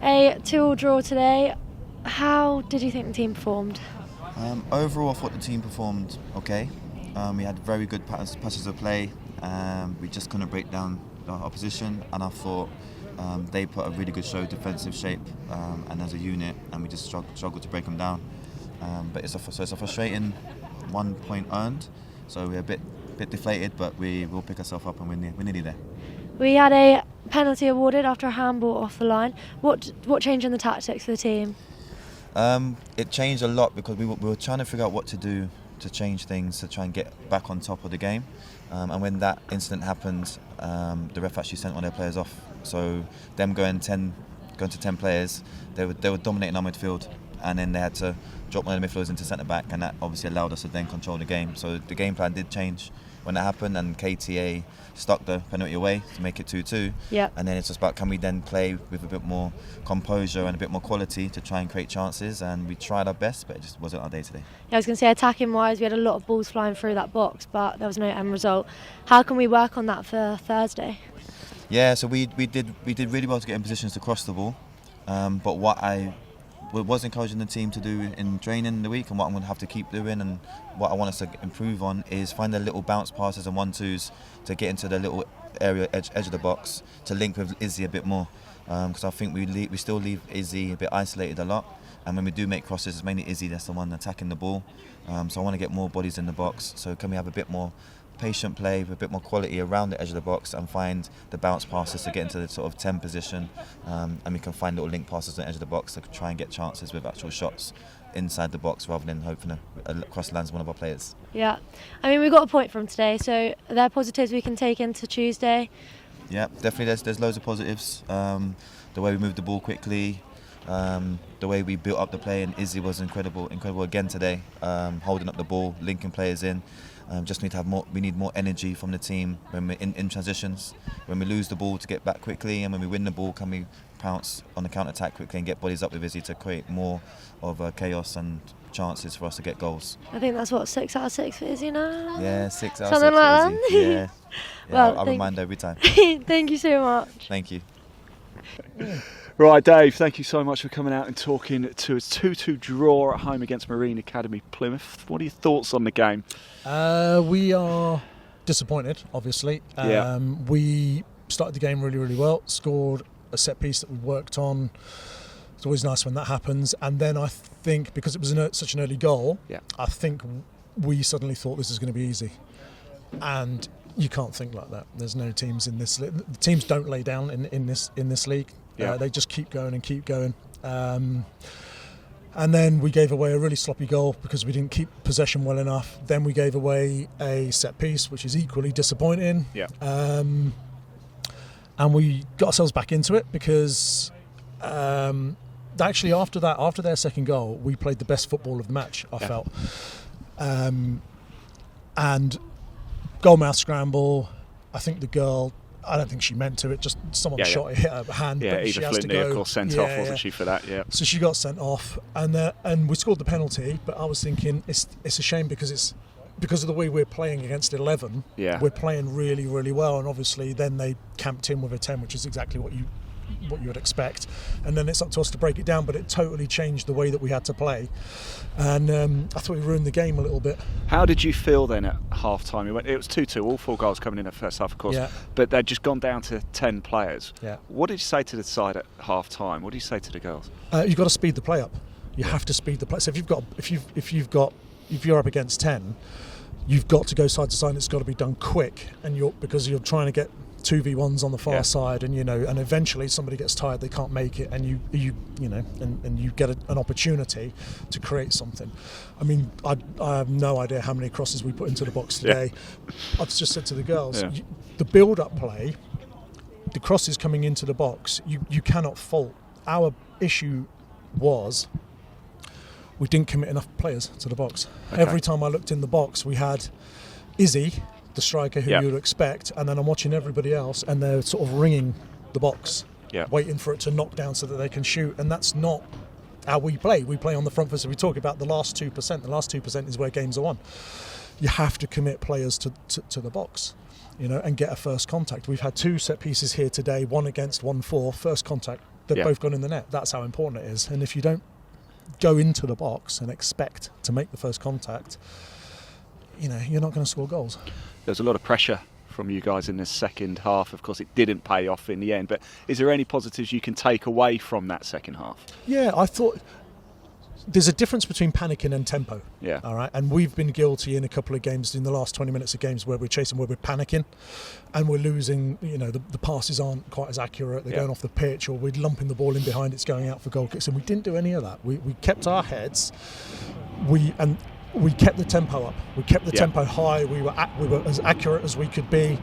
A 2-2 draw today. How did you think the team performed? Overall, I thought the team performed okay. We had very good passes of play. We just couldn't break down the opposition, and I thought they put a really good show, defensive shape, and as a unit, and we just struggled to break them down. But it's a frustrating 1 point earned, so we're a bit deflated, but we will pick ourselves up and we're nearly there. We had a penalty awarded after a handball off the line. What changed in the tactics for the team? It changed a lot because we were trying to figure out what to do to change things to try and get back on top of the game. And when that incident happened, the ref actually sent one of their players off. So them going to 10 players, they were dominating our midfield, and then they had to drop one of the midfielders into centre back, and that obviously allowed us to then control the game. So the game plan did change when that happened, and KTA stuck the penalty away to make it 2-2. Yep. And then it's just about, can we then play with a bit more composure and a bit more quality to try and create chances, and we tried our best, but it just wasn't our day today. Yeah, I was going to say, attacking wise, we had a lot of balls flying through that box, but there was no end result. How can we work on that for Thursday? Yeah, so we did really well to get in positions to cross the ball, but what I was encouraging the team to do in training in the week, and what I'm going to have to keep doing, and what I want us to improve on, is find the little bounce passes and 1-2s to get into the little area edge of the box to link with Izzy a bit more, because I think we still leave Izzy a bit isolated a lot, and when we do make crosses, it's mainly Izzy that's the one attacking the ball. So I want to get more bodies in the box. So can we have a bit more patient play with a bit more quality around the edge of the box and find the bounce passes to get into the sort of 10 position, and we can find little link passes on the edge of the box to try and get chances with actual shots inside the box rather than hoping a cross lands one of our players. Yeah, I mean, we got a point from today, so are there positives we can take into Tuesday? Yeah, definitely there's loads of positives. The way we moved the ball quickly, the way we built up the play, and Izzy was incredible again today, holding up the ball, linking players in. Just need to have more. We need more energy from the team when we're in transitions. When we lose the ball, to get back quickly, and when we win the ball, can we pounce on the counter attack quickly and get bodies up with Izzy to create more of chaos and chances for us to get goals. I think that's 6 out of 6 for Izzy now. Yeah, 6 out of 6 Something like for Izzy. Yeah. Well, I'll remind her every time. Thank you so much. Thank you. Right, Dave, thank you so much for coming out and talking to a 2-2 draw at home against Marine Academy Plymouth. What are your thoughts on the game? We are disappointed, obviously. We started the game really, really well, scored a set piece that we worked on. It's always nice when that happens. And then I think, because it was such an early goal, I think we suddenly thought this is going to be easy. And you can't think like that. There's no teams in this league. The teams don't lay down in this league. They just keep going and keep going. And then we gave away a really sloppy goal because we didn't keep possession well enough. Then we gave away a set piece, which is equally disappointing. And we got ourselves back into it because actually after their second goal, we played the best football of the match, I felt. And goalmouth scramble, I think the girl, I don't think she meant to. It just someone shot it, hit her hand. Yeah, but Eva she has to Flintley, go. of course, sent off, wasn't she, for that? Yeah. So she got sent off, and we scored the penalty. But I was thinking it's a shame because of the way we're playing against 11. Yeah. We're playing really, really well, and obviously then they camped in with a 10, which is exactly what you would expect. And then it's up to us to break it down. But it totally changed the way that we had to play, and I thought we ruined the game a little bit. How did you feel then at half time? It was 2-2, all 4 goals coming in at first half, of course, but they'd just gone down to 10 players. What did you say to the side at half time? What did you say to the girls? You've got to speed the play up. You have to speed the play. So if you're up against 10, you've got to go side to side, and it's got to be done quick, and because you're trying to get 2v1s on the far side, and and eventually somebody gets tired, they can't make it, and you get an opportunity to create something. I mean, I have no idea how many crosses we put into the box today. I've just said to the girls, the build-up play, the crosses coming into the box, you cannot fault. Our issue was we didn't commit enough players to the box. Every time I looked in the box, we had Izzy, the striker who you would expect, and then I'm watching everybody else, and they're sort of ringing the box, waiting for it to knock down so that they can shoot, and that's not how we play. We play on the front foot. So we talk about the last 2%. The last 2% is where games are won. You have to commit players to the box, and get a first contact. We've had 2 set pieces here today, 1 against, 1 for. First contact They've both gone in the net. That's how important it is. And if you don't go into the box and expect to make the first contact, you're not going to score goals. There's a lot of pressure from you guys in the second half. Of course, it didn't pay off in the end. But is there any positives you can take away from that second half? Yeah, I thought there's a difference between panicking and tempo. Yeah. All right. And we've been guilty in a couple of games in the last 20 minutes of games where we're chasing, where we're panicking and we're losing, the passes aren't quite as accurate. They're going off the pitch, or we're lumping the ball in behind, it's going out for goal kicks. And we didn't do any of that. We kept our heads. We kept the tempo up. We kept the tempo high. We were as accurate as we could be.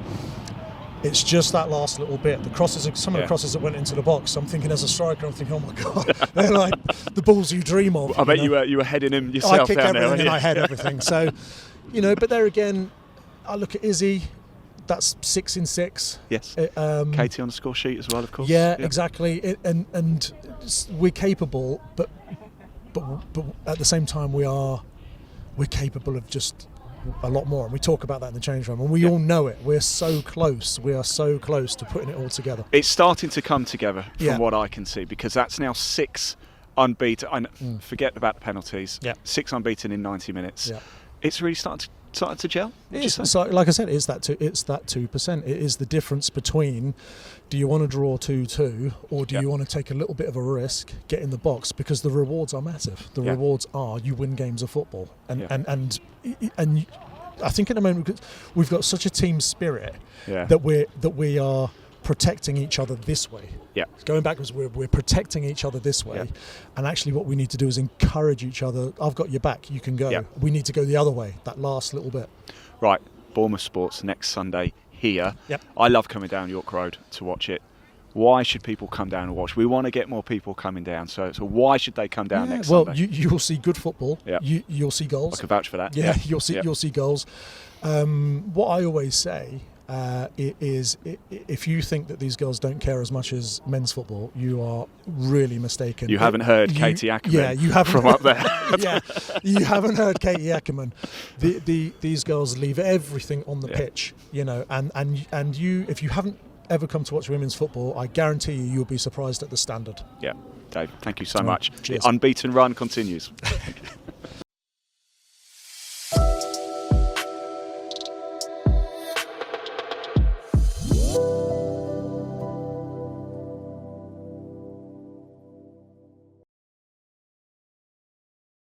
It's just that last little bit. The crosses, some of the crosses that went into the box. I'm thinking, as a striker, I'm thinking, oh my god, they're like the balls you dream of. I bet you were heading him yourself. I kick down everything there, and I head everything. So, but there again, I look at Izzy. That's 6 in 6. Yes. Katie on the score sheet as well, of course. Yeah, exactly. And we're capable, but at the same time, we're capable of just a lot more, and we talk about that in the change room, and we all know it. We are so close to putting it all together. It's starting to come together from what I can see, because that's now 6 unbeaten. Forget about the penalties. 6 unbeaten in 90 minutes. It's really starting to gel. So, like I said, it's that 2%. It is the difference between, do you want to draw 2-2 or do you want to take a little bit of a risk, get in the box, because the rewards are massive. The rewards are you win games of football, and I think at the moment we've got such a team spirit that we are protecting each other this way. Going backwards, we're protecting each other this way, and actually what we need to do is encourage each other. I've got your back, you can go. We need to go the other way, that last little bit. Right, Bournemouth Sports next Sunday here. I love coming down York Road to watch it. Why should people come down and watch? We want to get more people coming down, so why should they come down next Sunday? Well, you'll see good football. You'll see goals. I can vouch for that. You'll see goals. What I always say is, if you think that these girls don't care as much as men's football, you are really mistaken. You haven't heard Katie Ackerman from up there. You haven't heard Katie Ackerman. These girls leave everything on the pitch, and you, if you haven't ever come to watch women's football, I guarantee you'll be surprised at the standard. Dave, thank you so much. Cheers. The unbeaten run continues.